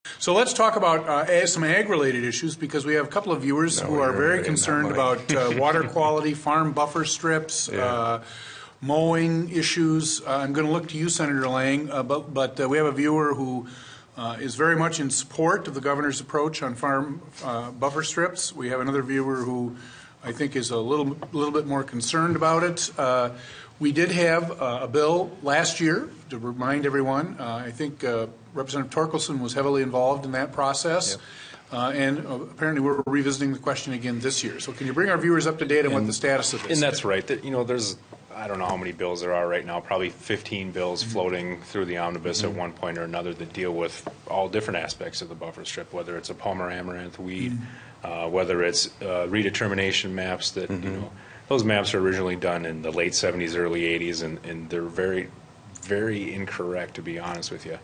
So let's talk about some ag-related issues, because we have a couple of viewers who are very concerned about water quality, farm buffer strips, mowing issues. I'm going to look to you, Senator Lang, but we have a viewer who is very much in support of the governor's approach on farm buffer strips. We have another viewer who I think is a little bit more concerned about it. We did have a bill last year, to remind everyone. I think Representative Torkelson was heavily involved in that process. Yep. And apparently we're revisiting the question again this year. So can you bring our viewers up to date on what the status of this is? And that's right. There's, I don't know how many bills there are right now, probably 15 bills floating through the omnibus at one point or another that deal with all different aspects of the buffer strip, whether it's a Palmer amaranth weed, whether it's redetermination maps that, those maps were originally done in the late 70s, early 80s, and they're very, very incorrect, to be honest with you.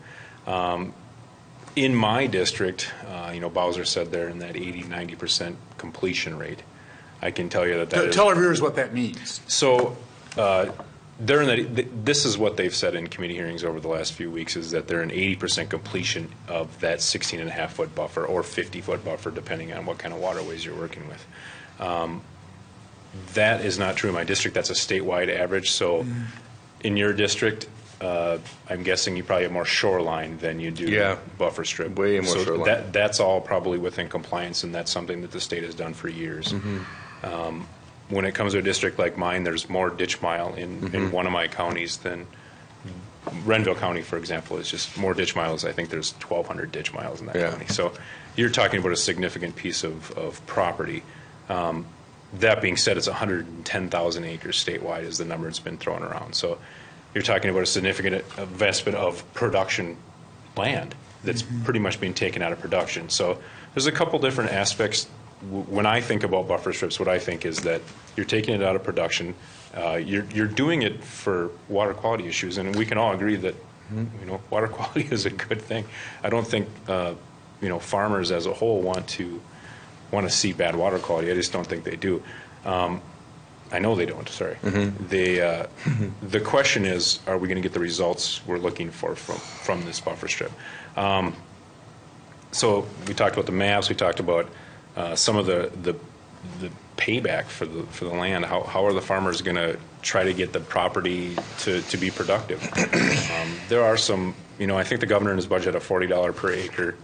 In my district, Bowser said they're in that 80-90% completion rate. I can tell you that Tell our viewers what that means. So they're in that. This is what they've said in committee hearings over the last few weeks, is that they're in 80% completion of that 16.5-foot buffer or 50-foot buffer, depending on what kind of waterways you're working with. That is not true in my district. That's a statewide average. So in your district, I'm guessing you probably have more shoreline than you do buffer strip. Way more shoreline. That's all probably within compliance, and that's something that the state has done for years. When it comes to a district like mine, there's more ditch mile in one of my counties than Renville County, for example, is just more ditch miles. I think there's 1,200 ditch miles in that county. So you're talking about a significant piece of property. That being said, it's 110,000 acres statewide is the number that's been thrown around. So you're talking about a significant investment of production land that's pretty much being taken out of production. So there's a couple different aspects. When I think about buffer strips, what I think is that you're taking it out of production. You're doing it for water quality issues, and we can all agree that water quality is a good thing. I don't think farmers as a whole want to see bad water quality. I just don't think they do. I know they don't. Sorry. The question is, are we going to get the results we're looking for from this buffer strip? So we talked about the maps. We talked about some of the payback for the land. How are the farmers going to try to get the property to be productive? There are some. I think the governor in his budget had a $40 per acre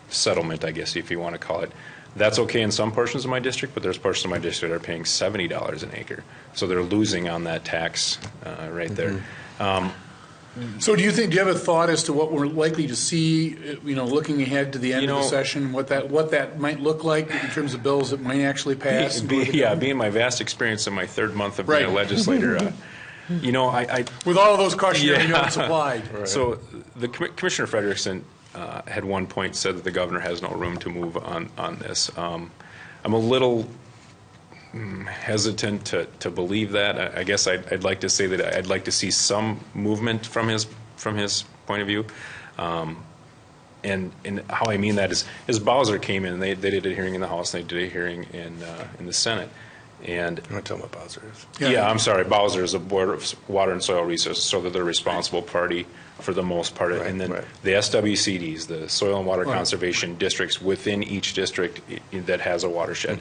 settlement, I guess, if you want to call it. That's okay in some portions of my district, but there's portions of my district that are paying $70 an acre. So they're losing on that tax right there. So do you have a thought as to what we're likely to see, looking ahead to the end of the session, what that might look like in terms of bills that might actually pass? Being my vast experience in my third month of being a legislator, with all of those cautionary notes applied. Right. So the Commissioner Frederickson had one point said that the governor has no room to move on this. I'm a little hesitant to believe that. I guess I'd like to say that I'd like to see some movement from his point of view. And how I mean that is Bowser came in and they did a hearing in the House and they did a hearing in the Senate. And I'm going to tell them what Bowser is. Yeah, I'm sorry. Bowser is a Board of Water and Soil Resources, so they're the responsible party for the most part. Right, and then the SWCDs, the Soil and Water Conservation Districts within each district that has a watershed.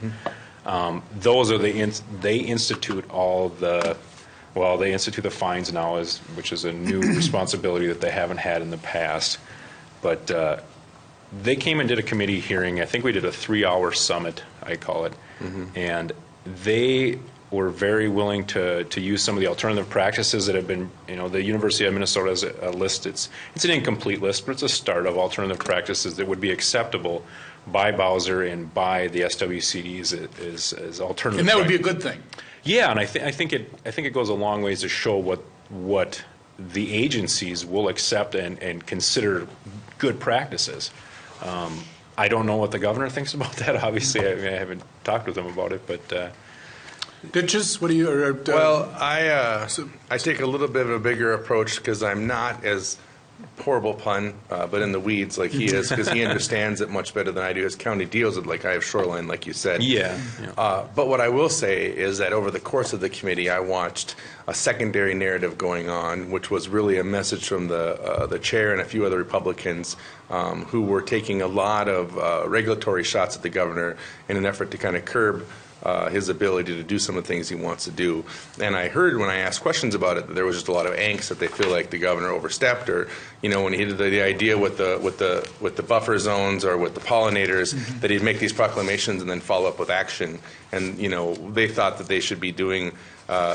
Those are they institute all the, they institute the fines now, which is a new responsibility that they haven't had in the past. But they came and did a committee hearing. I think we did a 3-hour summit, I call it, and they were very willing to use some of the alternative practices that have been, the University of Minnesota has a list. It's an incomplete list, but it's a start of alternative practices that would be acceptable by Bowser and by the SWCDs as alternative. And that would be a good thing. Yeah, and I think it goes a long ways to show what the agencies will accept and consider good practices. I don't know what the governor thinks about that. Obviously, I haven't talked with him about it, but. Ditches? What do you? Well, I take a little bit of a bigger approach because I'm not as horrible pun, but in the weeds like he is, because he understands it much better than I do. His county deals with, like, I have shoreline, like you said. Yeah. But what I will say is that over the course of the committee, I watched a secondary narrative going on, which was really a message from the chair and a few other Republicans who were taking a lot of regulatory shots at the governor in an effort to kind of curb his ability to do some of the things he wants to do. And I heard when I asked questions about it that there was just a lot of angst that they feel like the governor overstepped, or, you know, when he did the idea with the buffer zones or with the pollinators, that he'd make these proclamations and then follow up with action. And, you know, they thought that they should be doing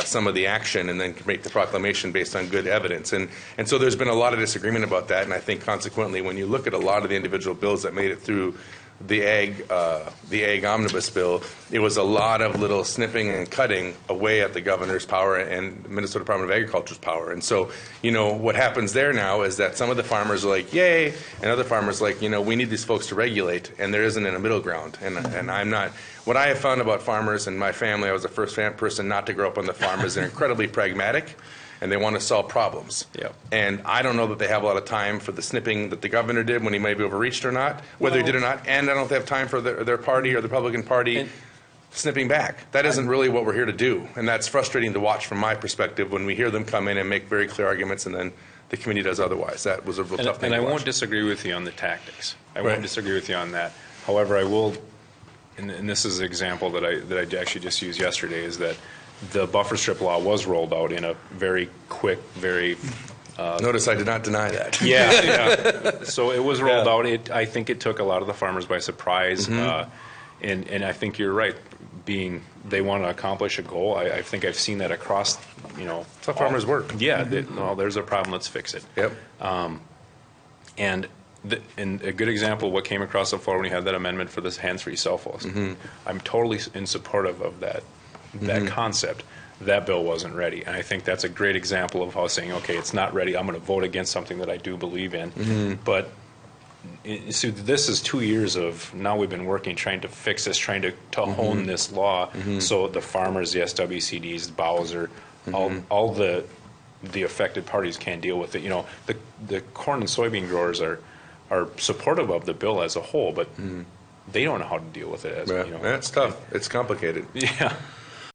some of the action and then make the proclamation based on good evidence. And so there's been a lot of disagreement about that, and I think consequently when you look at a lot of the individual bills that made it through the ag omnibus bill, it was a lot of little snipping and cutting away at the governor's power and Minnesota Department of Agriculture's power. And so, you know, what happens there now is that some of the farmers are like, yay, and other farmers are like, you know, we need these folks to regulate, and there isn't a middle ground. And I'm not. What I have found about farmers and my family, I was the first person not to grow up on the farm, is they're incredibly pragmatic, and they want to solve problems. Yep. And I don't know that they have a lot of time for the snipping that the governor did when he maybe overreached or not, whether he did or not, and I don't know if they have time for their party or the Republican Party snipping back. That isn't really what we're here to do, and that's frustrating to watch from my perspective when we hear them come in and make very clear arguments and then the committee does otherwise. That was a real tough thing to And I watch. won't disagree with you on the tactics. I Right. won't disagree with you on that. However, I will, and this is an example that I actually just used yesterday, is that the buffer strip law was rolled out in a very quick, very Notice I did not deny that. yeah. So it was rolled out. I think it took a lot of the farmers by surprise, and I think you're right. Being they want to accomplish a goal, I think I've seen that across. You know, That's how farmers work. Yeah. No, there's a problem. Let's fix it. Yep. And a good example of what came across the floor when we had that amendment for this hands-free cell phones. I'm totally in support of that concept. That bill wasn't ready, and I think that's a great example of how saying, okay, it's not ready. I'm going to vote against something that I do believe in. But so this is 2 years of now we've been working trying to fix this, trying to hone this law so the farmers, the SWCDs, the Bowser, all the affected parties can deal with it. You know, the corn and soybean growers are supportive of the bill as a whole, but they don't know how to deal with it. As Right. you know, That's tough. It's complicated. yeah.